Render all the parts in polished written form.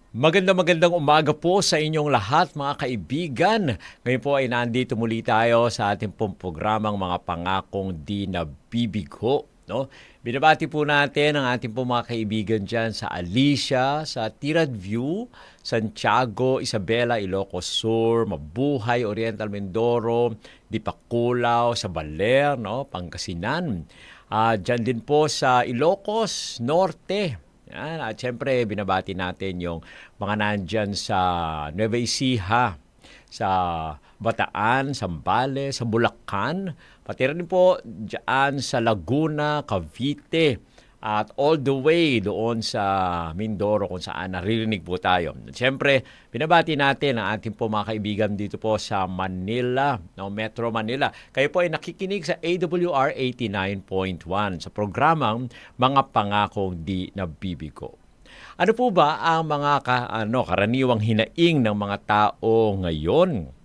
Magandang umaga po sa inyong lahat mga kaibigan. Ngayon po ay nandito muli tayo sa ating pong programang mga pangakong di nabibigo. No? Binabati po natin ang ating pong mga kaibigan dyan sa Alicia, sa Tirad View, Santiago, Isabela, Ilocos Sur, Mabuhay, Oriental Mindoro, Dipakulaw, sa Baler, no? Pangasinan. Dyan din po sa Ilocos Norte. Yan. At syempre, binabati natin yung mga nandyan sa Nueva Ecija, sa Bataan, Sambales, sa Bulacan, pati rin po dyan sa Laguna, Cavite, at all the way doon sa Mindoro kung saan naririnig po tayo. Siyempre, binabati natin ang ating po mga kaibigan dito po sa Manila, no, Metro Manila. Kayo po ay nakikinig sa AWR 89.1 sa programang Mga Pangakong Di Nabibigo. Ano po ba ang mga karaniwang hinaing ng mga tao ngayon?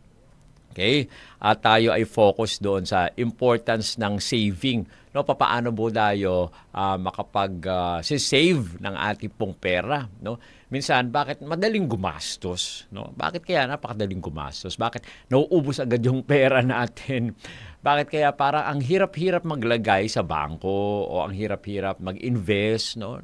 Okay? At tayo ay focus doon sa importance ng saving. No, papaano po tayo makapag-save ng ating pong pera, no? Minsan bakit madaling gumastos, no? Bakit kaya napakadaling gumastos? Bakit nauubos agad yung pera natin? Bakit kaya parang ang hirap-hirap maglagay sa bangko o ang hirap-hirap mag-invest, no?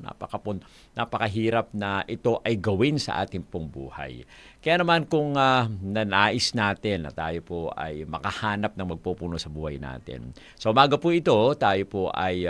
Napakahirap na ito ay gawin sa ating pong buhay. Kaya naman kung nanais natin na tayo po ay makahanap ng magpupuno sa buhay natin. So umaga po ito, tayo po ay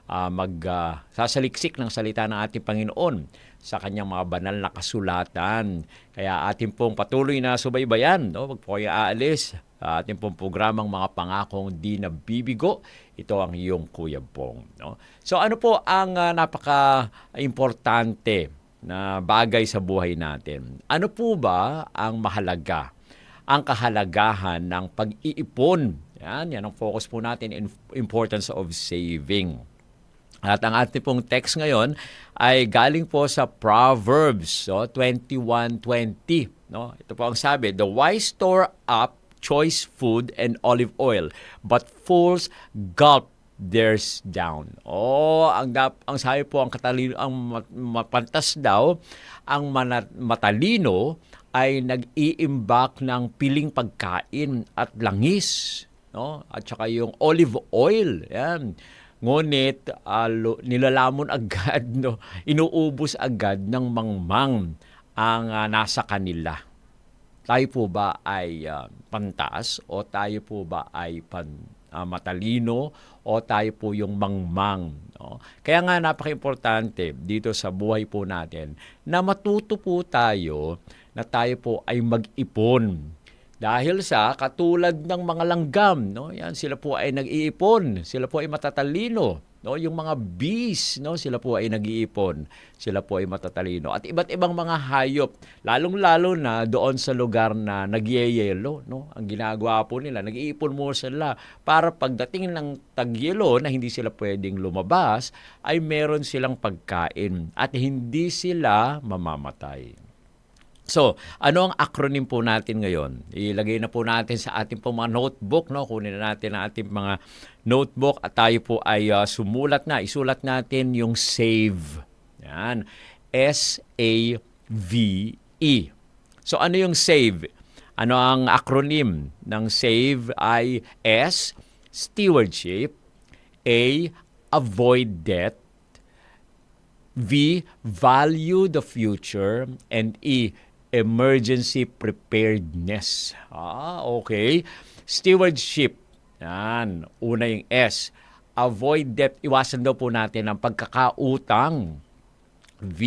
magsasaliksik ng salita ng ating Panginoon sa kanyang mga banal na kasulatan. Kaya ating pong patuloy na subaybayan, no? Wag po kayo aalis sa ating pong programang Mga Pangakong Di Nabibigo. Ito ang iyong Kuya Bong. No? So ano po ang napaka-importante na bagay sa buhay natin? Ano po ba ang mahalaga? Ang kahalagahan ng pag-iipon. Yan ang focus po natin, in importance of saving. At ang ating pong text ngayon ay galing po sa Proverbs 21:20. No? Ito po ang sabi, "The wise store up choice food and olive oil, but fools gulp theirs down." Ang sabi po, ang mapantas daw, ang matalino ay nag-iimbak ng piling pagkain at langis, no? At saka yung olive oil, yan. Ngunit nilalamon agad, no? Inuubos agad ng mangmang ang nasa kanila. Tayo po ba ay pantas o tayo po ba ay matalino o tayo po yung mangmang? No? Kaya nga napaka-importante dito sa buhay po natin na matuto po tayo na tayo po ay mag-ipon. Dahil sa katulad ng mga langgam, no? Yan, sila po ay nag-iipon, sila po ay matatalino. No, yung mga bees, no, sila po ay nag-iipon, sila po ay matatalino. At iba't ibang mga hayop, lalong-lalo na doon sa lugar na nagyeyelo, no, ang ginagawa po nila, nag-iipon mo sila para pagdating ng tagyelo na hindi sila pwedeng lumabas, ay meron silang pagkain at hindi sila mamamatay. So, ano ang acronym po natin ngayon? Ilagay na po natin sa ating po mga notebook, no? Kunin na natin ang ating mga notebook at tayo po ay sumulat na. Isulat natin yung SAVE. Yan. S-A-V-E. So, ano yung SAVE? Ano ang acronym ng SAVE? Ay S, stewardship. A, avoid debt. V, value the future. And E, emergency preparedness. Okay. Stewardship. Yan. Una yung S. Avoid debt. Iwasan daw po natin ang pagkakautang. V,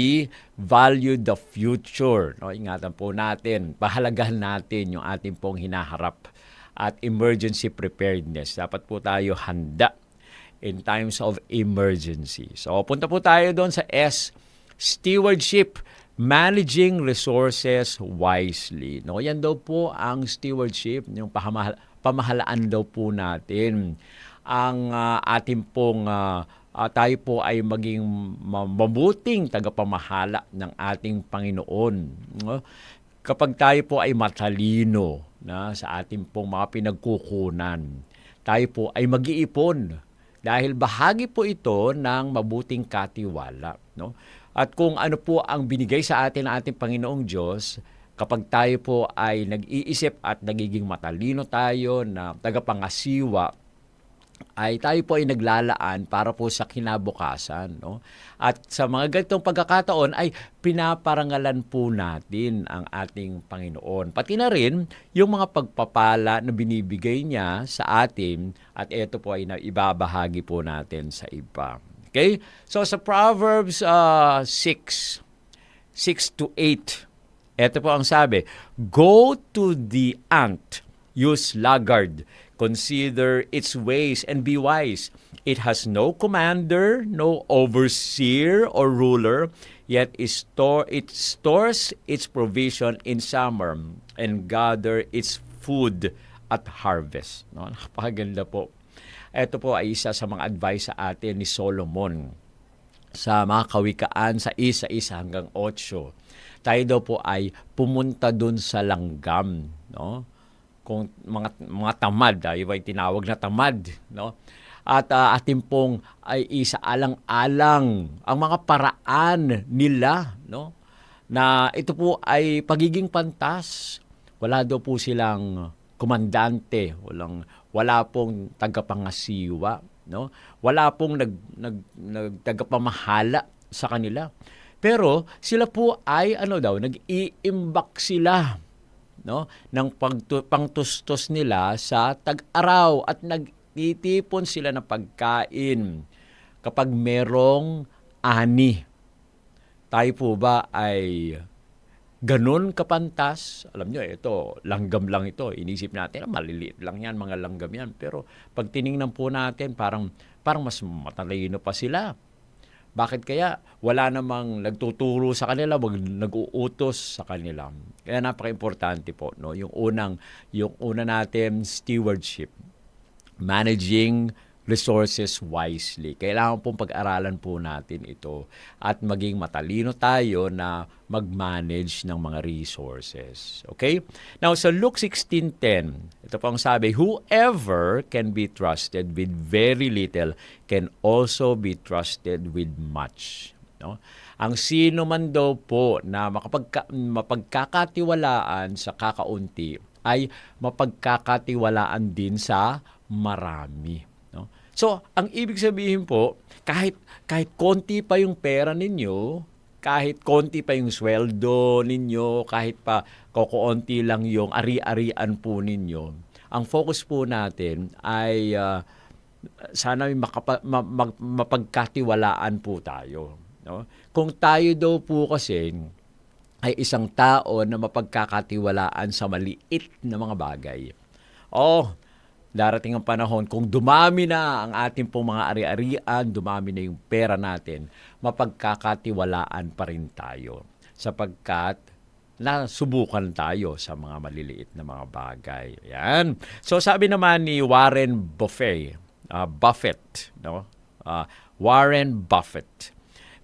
value the future. No, ingatan po natin. Pahalagahan natin yung ating pong hinaharap. At emergency preparedness. Dapat po tayo handa in times of emergency. So, punta po tayo doon sa S. Stewardship. Managing resources wisely. No, yan daw po ang stewardship, yung pamahalaan daw po natin. Ang ating pong tayo po ay maging mabuting tagapamahala ng ating Panginoon. No? Kapag tayo po ay matalino na sa ating pong mga pinagkukunan, tayo po ay mag-iipon dahil bahagi po ito ng mabuting katiwala, no? At kung ano po ang binigay sa atin ng ating Panginoong Diyos, kapag tayo po ay nag-iisip at nagiging matalino tayo na tagapangasiwa, ay tayo po ay naglalaan para po sa kinabukasan. No? At sa mga ganitong pagkakataon ay pinaparangalan po natin ang ating Panginoon. Pati na rin yung mga pagpapala na binibigay niya sa atin at ito po ay naibabahagi po natin sa iba. Okay? So sa Proverbs 6 to 8, ito po ang sabi, "Go to the ant, you sluggard, consider its ways and be wise. It has no commander, no overseer or ruler, yet it stores its provision in summer and gather its food at harvest." No? Napakaganda po. Ito po ay isa sa mga advice sa atin ni Solomon sa mga kawikaan sa 1:1 hanggang 8. Tayo daw po ay pumunta dun sa langgam, no? Kung mga tamad, iba ay tinawag na tamad, no? At atin pong ay isaalang-alang ang mga paraan nila, no? Na ito po ay pagiging pantas. Wala daw po silang komandante, wala pong tagapangasiwa, no? Wala pong tagapamahala sa kanila. Pero sila po ay nag-iimbak sila, no, ng pangtustos nila sa tag-araw at nagtitipon sila ng pagkain kapag merong ani. Tayo po ba ay ganun kapantas? Alam nyo, ito, langgam lang ito. Inisip natin, maliliit lang yan, mga langgam yan. Pero pag tiningnan po natin, parang mas matalino pa sila. Bakit kaya? Wala namang nagtuturo sa kanila, nag-uutos sa kanila. Kaya napaka-importante po, no? Yung una natin, stewardship. Managing resources wisely. Kailangan pong pag-aralan po natin ito at maging matalino tayo na mag-manage ng mga resources. Okay? Now, sa Luke 16:10, ito pong sabi, "Whoever can be trusted with very little can also be trusted with much." No? Ang sino man daw po na mapagkakatiwalaan sa kakaunti ay mapagkakatiwalaan din sa marami. No? So, ang ibig sabihin po, kahit konti pa yung pera ninyo, kahit konti pa yung sweldo ninyo, kahit pa kokonti lang yung ari-arian po ninyo, ang focus po natin ay sana mapagkatiwalaan po tayo. No? Kung tayo daw po kasi ay isang tao na mapagkakatiwalaan sa maliit na mga bagay, darating ang panahon, kung dumami na ang ating pong mga ari-arian, dumami na yung pera natin, mapagkakatiwalaan pa rin tayo. Sapagkat nasubukan tayo sa mga maliliit na mga bagay. Yan. So sabi naman ni Warren Buffett, no? Warren Buffett,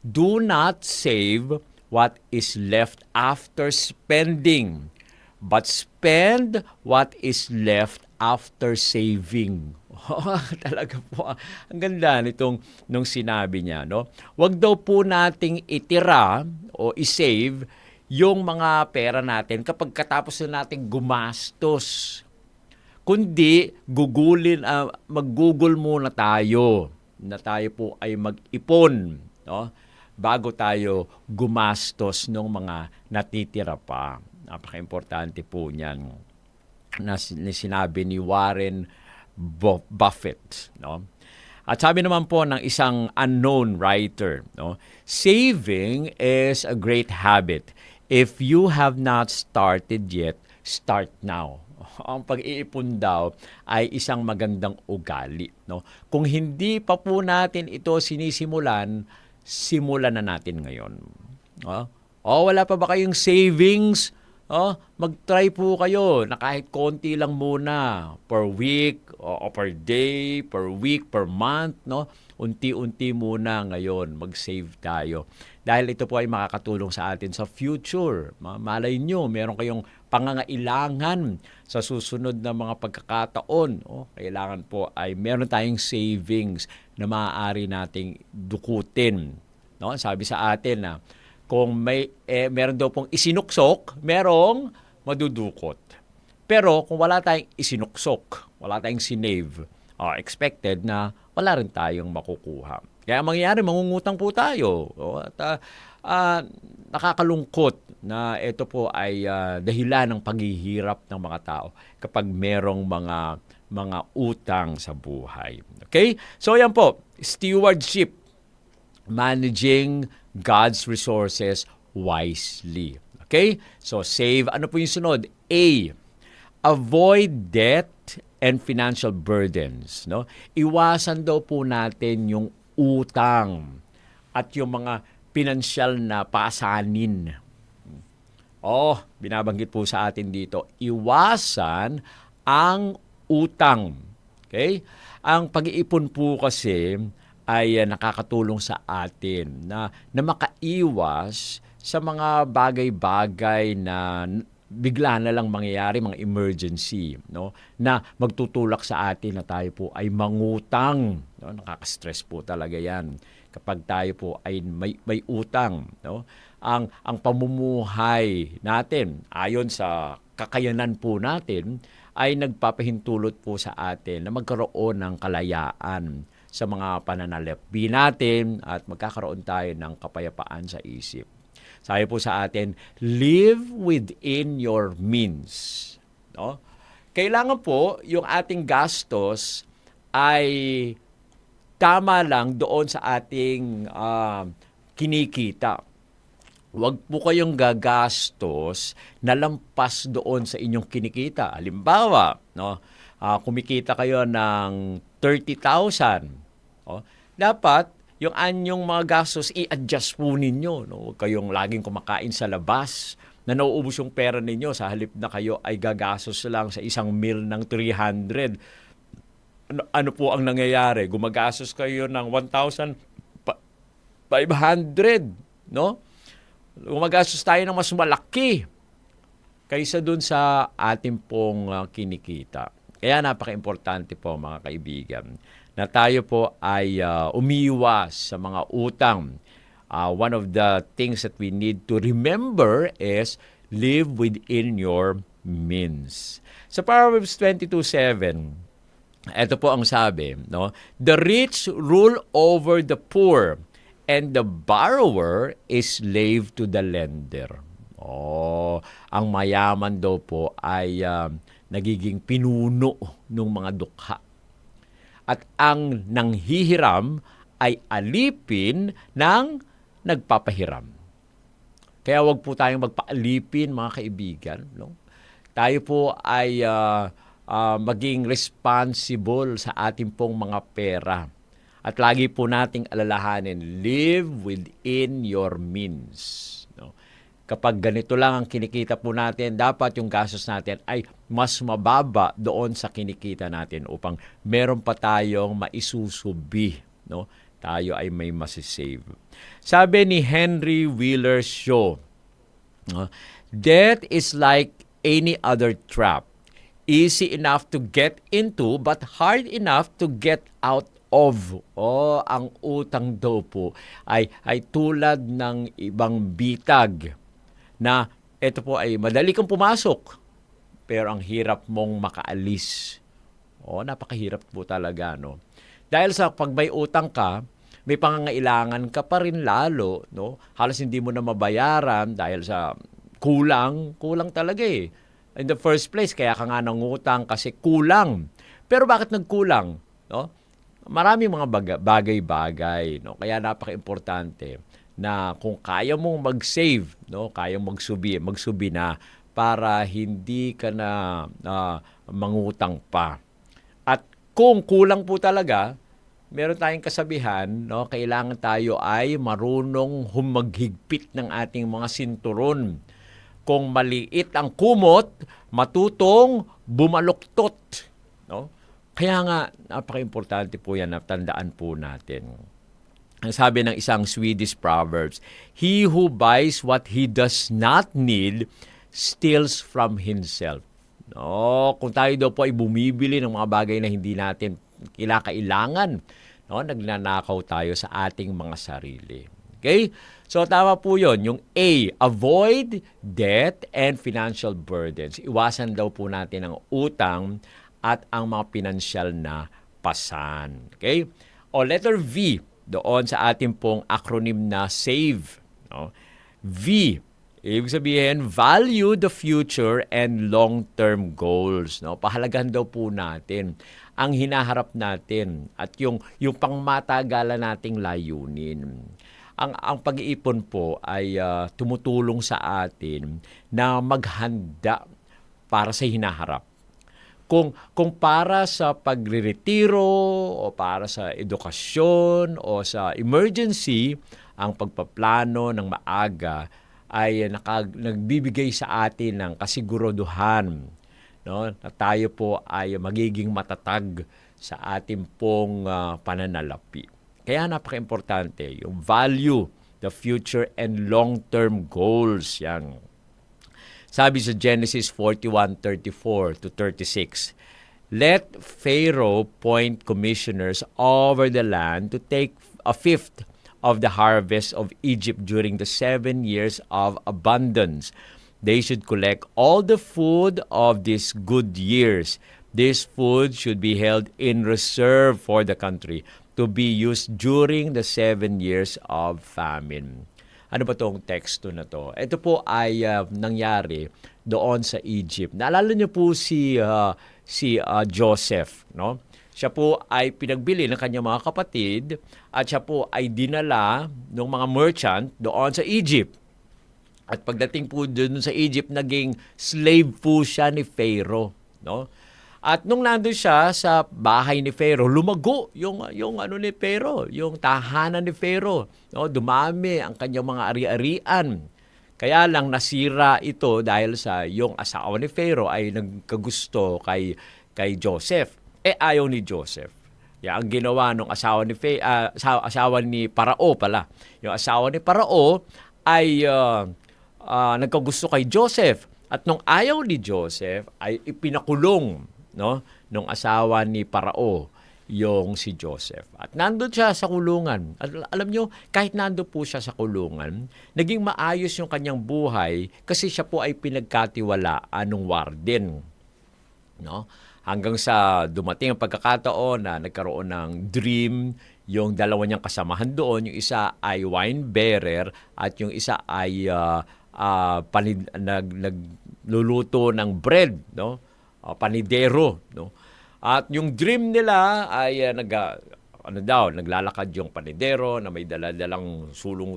"Do not save what is left after spending, but spend what is left after saving." Talaga po, ang ganda nung sinabi niya, no? Huwag daw po nating itira o i-save yung mga pera natin kapag katapos na nating gumastos. Kundi mag-Google muna tayo na tayo po ay mag-ipon, no? Bago tayo gumastos ng mga natitira pa. Napaka-importante po niyan na sinabi ni Warren Buffett, no? At sabi naman po ng isang unknown writer, no, "Saving is a great habit. If you have not started yet, start now." Ang pag-iipon daw ay isang magandang ugali, no? Kung hindi pa po natin ito sinisimulan, simulan na natin ngayon. Wala pa ba kayong savings? Mag-try po kayo na kahit konti lang muna per week o per day, per week, per month, no? Unti-unti muna ngayon mag-save tayo. Dahil ito po ay makakatulong sa atin sa future. Malay nyo, meron kayong pangangailangan sa susunod na mga pagkakataon. Kailangan po ay meron tayong savings na maaari nating dukutin No? Sabi sa atin na kung meron daw pong isinuksok, merong madudukot. Pero kung wala tayong isinuksok, wala tayong sinave, expected na wala rin tayong makukuha. Kaya ang mangyayari, mangungutang po tayo. At nakakalungkot na ito po ay dahilan ng paghihirap ng mga tao kapag merong mga utang sa buhay. Okay? So yan po, stewardship, managing God's resources wisely. Okay? So save, ano po yung sunod? A, avoid debt and financial burdens. No? Iwasan daw po natin yung utang at yung mga pinansyal na pasanin. Binabanggit po sa atin dito, iwasan ang utang. Okay? Ang pag-iipon po kasi ay nakakatulong sa atin na makaiwas sa mga bagay-bagay na bigla na lang mangyayari, mga emergency, no? Na magtutulak sa atin na tayo po ay mangutang. No? Nakaka-stress po talaga yan kapag tayo po ay may utang. No? Ang pamumuhay natin, ayon sa kakayanan po natin, ay nagpapahintulot po sa atin na magkaroon ng kalayaan sa mga pananalapi natin at magkakaroon tayo ng kapayapaan sa isip. Sabi po sa atin, live within your means. No? Kailangan po yung ating gastos ay tama lang doon sa ating kinikita. Huwag po kayong gagastos na lampas doon sa inyong kinikita. Halimbawa, no, kumikita kayo ng 30,000. Dapat yung anyong mga gastos, i-adjust po ninyo. No? Huwag kayong laging kumakain sa labas na nauubos yung pera ninyo sa halip na kayo ay gagastos lang sa isang meal ng 300. Ano po ang nangyayari? Gumagastos kayo ng 1,500. No? Gumagastos tayo ng mas malaki kaysa dun sa ating pong kinikita. Kaya napaka-importante po mga kaibigan na tayo po ay umiwas sa mga utang. One of the things that we need to remember is live within your means. Sa Proverbs 22:7, ito po ang sabi, no? The rich rule over the poor, and the borrower is slave to the lender. Ang mayaman daw po ay nagiging pinuno ng mga dukha. At ang nanghihiram ay alipin ng nagpapahiram. Kaya wag po tayong magpaalipin, mga kaibigan. No? Tayo po ay maging responsible sa ating pong mga pera. At lagi po nating alalahanin, live within your means. No? Kapag ganito lang ang kinikita po natin, dapat yung gastos natin ay mas mababa doon sa kinikita natin upang meron pa tayong maisusubi. No? Tayo ay may masisave. Sabi ni Henry Wheeler Shaw, death is like any other trap. Easy enough to get into but hard enough to get out of. Ang utang daw po ay tulad ng ibang bitag na ito po ay madali kang pumasok, pero ang hirap mong makaalis. Napakahirap po talaga, no? Dahil sa pag may utang ka, may pangangailangan ka pa rin lalo, no? Halos hindi mo na mabayaran dahil sa kulang talaga eh. In the first place, kaya ka nga nangutang kasi kulang. Pero bakit nagkulang? No? Maraming mga bagay-bagay, no? Kaya napaka-importante na kung kaya mong mag-save, no, kaya magsubi na para hindi ka na mangutang pa. At kung kulang po talaga, meron tayong kasabihan, no, kailangan tayo ay marunong humaghigpit ng ating mga sinturon. Kung maliit ang kumot, matutong bumaluktot, no? Kaya nga napaka-importante po yan na tandaan po natin. Ang sabi ng isang Swedish Proverbs, he who buys what he does not need steals from himself. No, kung tayo daw po ay bumibili ng mga bagay na hindi natin kailangan, no, nagnanakaw tayo sa ating mga sarili. Okay? So tama po yun. Yung A, avoid debt and financial burdens. Iwasan daw po natin ang utang at ang mga pinansyal na pasan. Okay? O letter V, doon sa ating pong acronym na SAVE. No? V, ibig sabihin, value the future and long-term goals. No? Pahalagahan daw po natin ang hinaharap natin at yung pangmatagalan nating layunin. Ang pag-iipon po ay tumutulong sa atin na maghanda para sa hinaharap. Kung para sa pagreretiro o para sa edukasyon o sa emergency, ang pagpaplano ng maaga ay nagbibigay sa atin ng kasiguraduhan, no, na tayo po ay magiging matatag sa ating pong pananalapi. Kaya napaka-importante yung value, the future and long-term goals. Yan. Sabi sa Genesis 41:34 to 36, let Pharaoh appoint commissioners over the land to take a fifth of the harvest of Egypt during the 7 years of abundance. They should collect all the food of these good years. This food should be held in reserve for the country to be used during the 7 years of famine. Ano ba tong teksto na to? Ito po ay nangyari doon sa Egypt. Naalala niyo po si Joseph, no? Siya po ay pinagbili ng kanyang mga kapatid at siya po ay dinala ng mga merchant doon sa Egypt. At pagdating po doon sa Egypt, naging slave po siya ni Pharaoh, no? At nung nandun siya sa bahay ni Pharaoh, lumago yung ano ni Pharaoh, yung tahanan ni Pharaoh, no? Dumami ang kanyang mga ari-arian. Kaya lang nasira ito dahil sa yung asawa ni Pharaoh ay nagkagusto kay Joseph. Ayaw ni Joseph. Ang ginawa ng asawa ni Parao pala. Yung asawa ni Parao ay nagkagusto kay Joseph, at nung ayaw ni Joseph ay ipinakulong, no, nung asawa ni Parao yung si Joseph. At nandun siya sa kulungan. At alam nyo, kahit nandun po siya sa kulungan, naging maayos yung kanyang buhay kasi siya po ay pinagkatiwalaan ng warden, no? Hanggang sa dumating ang pagkakataon na nagkaroon ng dream yung dalawa niyang kasamahan doon. Yung isa ay wine bearer at yung isa ay nagluluto ng bread, no? Panidero, no? At yung dream nila ay naglalakad yung panidero na may dala-dalang sulong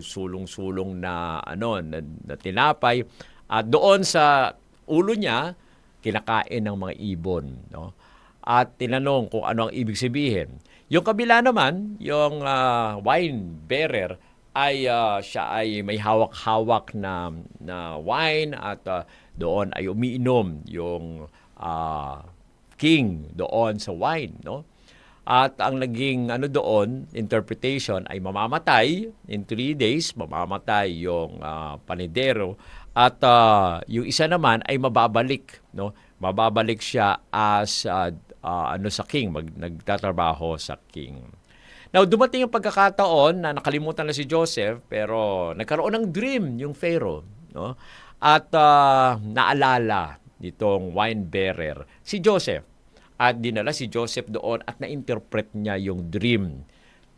na na tinapay, at doon sa ulo niya kinakain ng mga ibon, no? At tinanong kung ano ang ibig sabihin. Yung kabila naman, yung wine bearer ay siya ay may hawak-hawak na wine at doon ay umiinom yung king doon sa wine, no? At ang naging doon, interpretation ay mamamatay in 3 days, mamamatay yung panidero, at yung isa naman ay mababalik, no? Mababalik siya as sa king, nagtatrabaho sa king. Now, dumating yung pagkakataon na nakalimutan na si Joseph, pero nagkaroon ng dream yung Pharaoh, no? At naalala nitong wine bearer si Joseph. At dinala si Joseph doon at na-interpret niya yung dream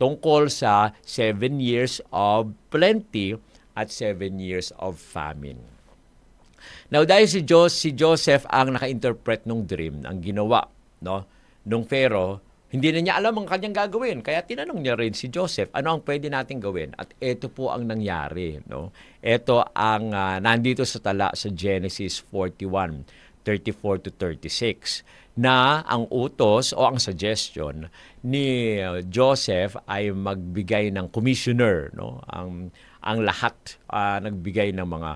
tungkol sa 7 years of plenty at 7 years of famine. Now, dahil si Joseph ang naka-interpret ng dream, ang ginawa, no, nung Pharaoh, hindi na niya alam ang kanyang gagawin. Kaya tinanong niya rin si Joseph, ano ang pwede natin gawin? At ito po ang nangyari, no? Ito ang nandito sa tala sa Genesis 41:34 to 36, na ang utos o ang suggestion ni Joseph ay magbigay ng commissioner, no? Ang lahat nagbigay ng mga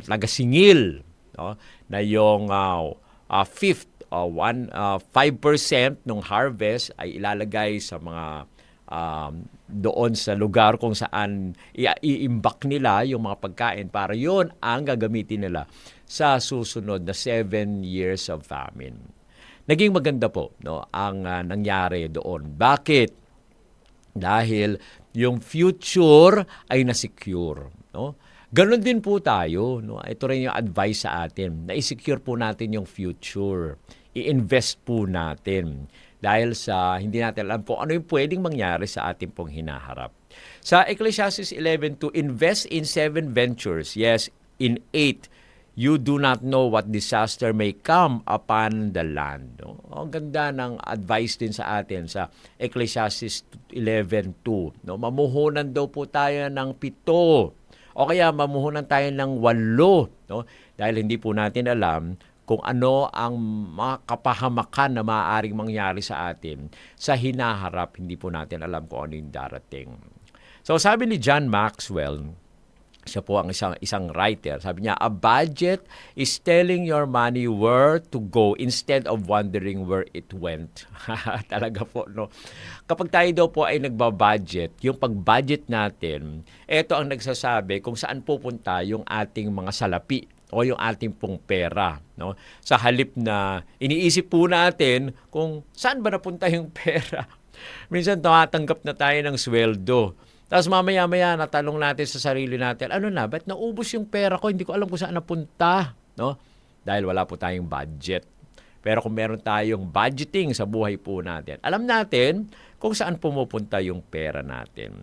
nagasingil, no? Na yung fifth 5% ng harvest ay ilalagay sa mga doon sa lugar kung saan iimbak nila yung mga pagkain para yon ang gagamitin nila sa susunod na 7 years of famine. Naging maganda po, no, ang nangyari doon. Bakit? Dahil yung future ay na-secure. No? Ganon din po tayo. No? Ito rin yung advice sa atin. Na-secure po natin yung future. I-invest po natin. Dahil sa hindi natin alam po ano yung pwedeng mangyari sa ating pong hinaharap. Sa Ecclesiastes 11:2, invest in 7 ventures. Yes, in 8, you do not know what disaster may come upon the land. No? Ang ganda ng advice din sa atin sa Ecclesiastes 11:2. No? Mamuhunan daw po tayo ng 7. O kaya mamuhunan tayo ng 8. No? Dahil hindi po natin alam kung ano ang mga kapahamakan na maaaring mangyari sa atin sa hinaharap. Hindi po natin alam kung ano yung darating. So sabi ni John Maxwell, siya po ang isang writer. Sabi niya, a budget is telling your money where to go instead of wondering where it went. Talaga po, no? Kapag tayo daw po ay nagbabudget, yung pag-budget natin, ito ang nagsasabi kung saan pupunta yung ating mga salapi o yung ating pong pera. No? Sa halip na iniisip po natin kung saan ba napunta yung pera. Minsan tumatanggap na tayo ng sweldo. Tapos mamaya-maya natanong natin sa sarili natin, ano na, ba't naubos yung pera ko? Hindi ko alam kung saan napunta. No? Dahil wala po tayong budget. Pero kung meron tayong budgeting sa buhay po natin, alam natin kung saan pumupunta yung pera natin.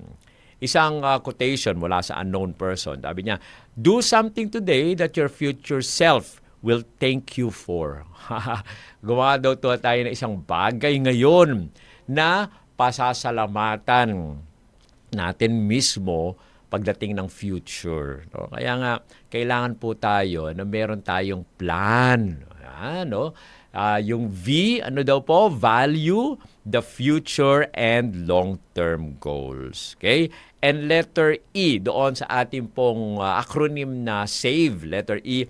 Isang quotation mula sa unknown person. Sabi niya, do something today that your future self will thank you for. Gumawa daw tayo ng isang bagay ngayon na pasasalamatan natin mismo pagdating ng future. No? Kaya nga, kailangan po tayo na meron tayong plan. No? Yung V, ano daw po? Value, the future, and long-term goals. Okay? And letter E, doon sa ating pong acronym na SAVE, letter E,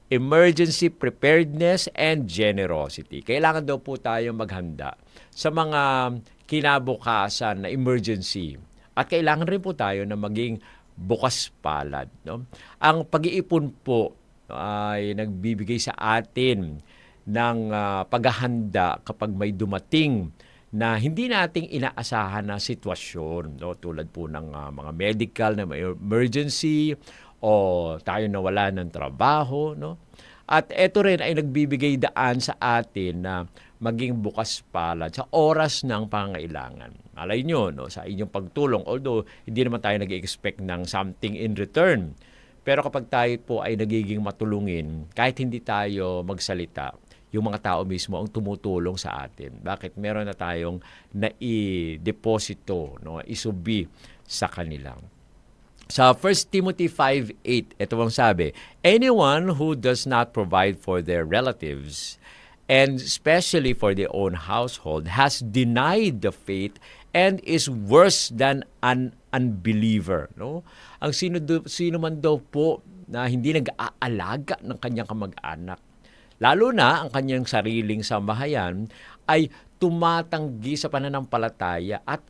emergency preparedness and generosity. Kailangan daw po tayo maghanda sa mga kinabukasan na emergency. At kailangan rin po tayo na maging bukas palad. No? Ang pag-iipon po ay nagbibigay sa atin ng paghahanda kapag may dumating na hindi nating inaasahan na sitwasyon. No? Tulad po ng mga medical na emergency o tayo nawala ng trabaho. No? At ito rin ay nagbibigay daan sa atin na maging bukas palad sa oras ng pangailangan. Malay nyo, no, sa inyong pagtulong, although hindi naman tayo nag-expect ng something in return. Pero kapag tayo po ay nagiging matulungin, kahit hindi tayo magsalita, yung mga tao mismo ang tumutulong sa atin. Bakit? Meron na tayong nai-deposito, no, isubi sa kanilang. Sa 1 Timothy 5:8, ito ang sabi, anyone who does not provide for their relatives and especially for their own household has denied the faith and is worse than an unbeliever. No? Ang sino man daw po na hindi nag-aalaga ng kanyang kamag-anak, lalo na ang kanyang sariling sambahayan, ay tumatanggi sa pananampalataya at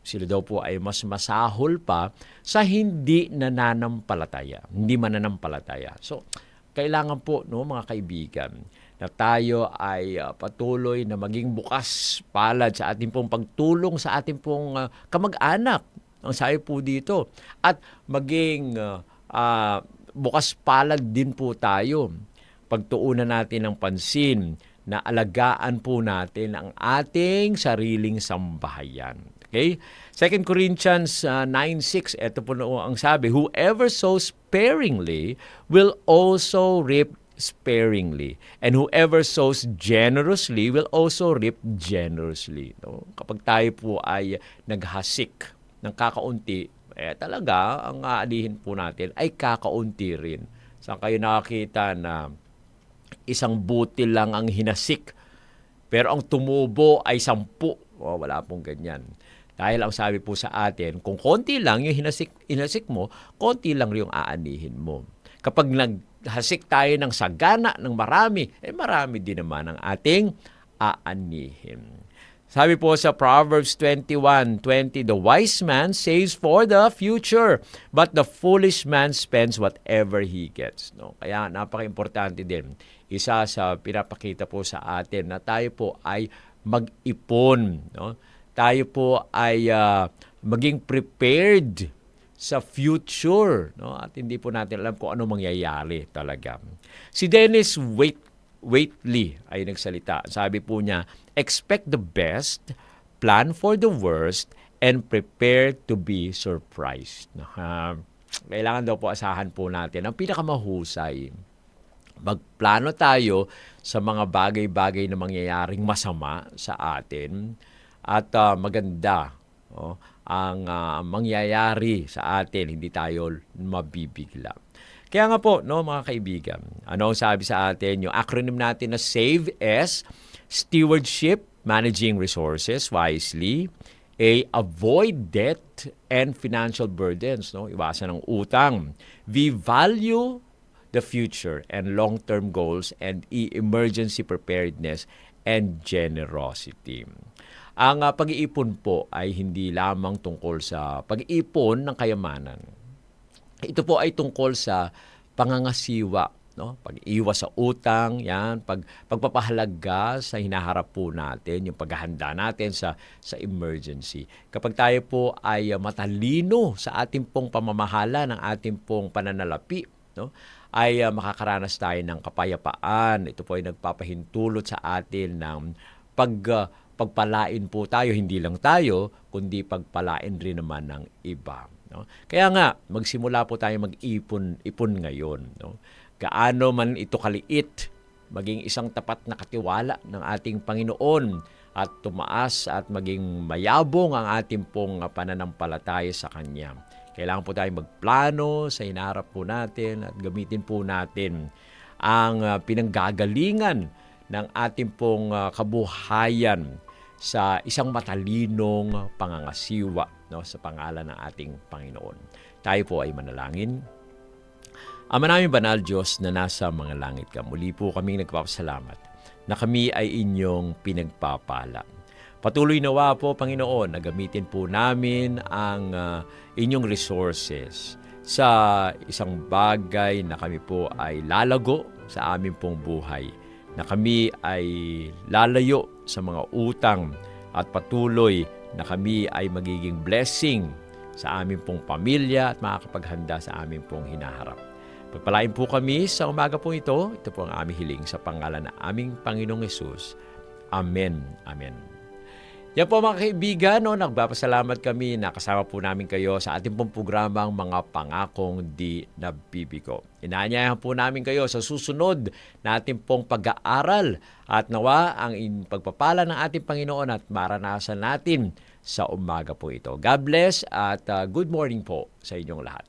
sila daw po ay mas masahol pa sa hindi nananampalataya, hindi mananampalataya. So, kailangan po, no, mga kaibigan, na tayo ay patuloy na maging bukas palad sa ating pong pagtulong sa ating pong kamag-anak. Ang sayo po dito. At maging bukas palad din po tayo. Pagtuunan natin ng pansin na alagaan po natin ang ating sariling sambahayan. Okay? 2 Corinthians 9:6, ito po ang sabi, whoever sows sparingly will also reap sparingly. And whoever sows generously will also reap generously. No? Kapag tayo po ay naghasik ng kakaunti, talaga ang aalihin po natin ay kakaunti rin. Saan kayo nakakita na isang butil lang ang hinasik, pero ang tumubo ay 10? Wala pong ganyan. Dahil ang sabi po sa atin, kung konti lang yung hinasik mo, konti lang yung aanihin mo. Kapag naghasik tayo ng sagana, ng marami, marami din naman ang ating aanihin. Sabi po sa Proverbs 21:20, the wise man saves for the future, but the foolish man spends whatever he gets. No? Kaya napaka-importante din. Isa sa pinapakita po sa atin na tayo po ay mag-ipon. No? Tayo po ay maging prepared sa future, no? At hindi po natin alam kung ano mangyayari talaga. Si Dennis Waitley ay nagsalita. Sabi po niya, expect the best, plan for the worst, and prepare to be surprised. Kailangan daw po asahan po natin ang pinakamahusay. Magplano tayo sa mga bagay-bagay na mangyayaring masama sa atin at maganda ang mangyayari sa atin, hindi tayo mabibigla. Kaya nga po, no, mga kaibigan, ano ang sabi sa atin? Yung acronym natin na SAVE is Stewardship, Managing Resources Wisely. A, avoid debt and financial burdens, no? Iwasan ng utang. V, value the future and long-term goals. And E, emergency preparedness and generosity. Ang pag-iipon po ay hindi lamang tungkol sa pag-iipon ng kayamanan. Ito po ay tungkol sa pangangasiwa, no? Pag-iwas sa utang, yan, pagpapahalaga sa hinaharap po natin, yung paghahanda natin sa emergency. Kapag tayo po ay matalino sa ating pong pamamahala, ng ating pong pananalapi, no? Ay makakaranas tayo ng kapayapaan. Ito po ay nagpapahintulot sa atin ng pagpalain po tayo, hindi lang tayo, kundi pagpalain rin naman ng iba. No? Kaya nga, magsimula po tayo mag-ipon ngayon. No? Gaano man ito kaliit, maging isang tapat na katiwala ng ating Panginoon at tumaas at maging mayabong ang ating pong pananampalataya sa Kanya. Kailangan po tayo magplano sa hinaharap po natin at gamitin po natin ang pinanggagalingan ng ating pong kabuhayan sa isang matalinong pangangasiwa, no, sa pangalan ng ating Panginoon. Tayo po ay manalangin. Ama namin banal Diyos na nasa mga langit ka, muli po kaming nagpapasalamat na kami ay inyong pinagpapala. Patuloy nawa po, Panginoon, na gamitin po namin ang inyong resources sa isang bagay na kami po ay lalago sa aming pong buhay, na kami ay lalayo sa mga utang at patuloy na kami ay magiging blessing sa aming pong pamilya at makakapaghanda sa aming pong hinaharap. Pagpalain po kami sa umaga po ito. Ito po ang aming hiling sa pangalan ng aming Panginoong Hesus. Amen. Amen. Yan po mga kaibigan, no, nagpapasalamat kami na kasama po namin kayo sa ating pong programang Mga Pangakong Di Nabibigo. Inaanyayahan po namin kayo sa susunod na ating pong pag-aaral at nawa ang pagpapala ng ating Panginoon at maranasan natin sa umaga po ito. God bless at good morning po sa inyong lahat.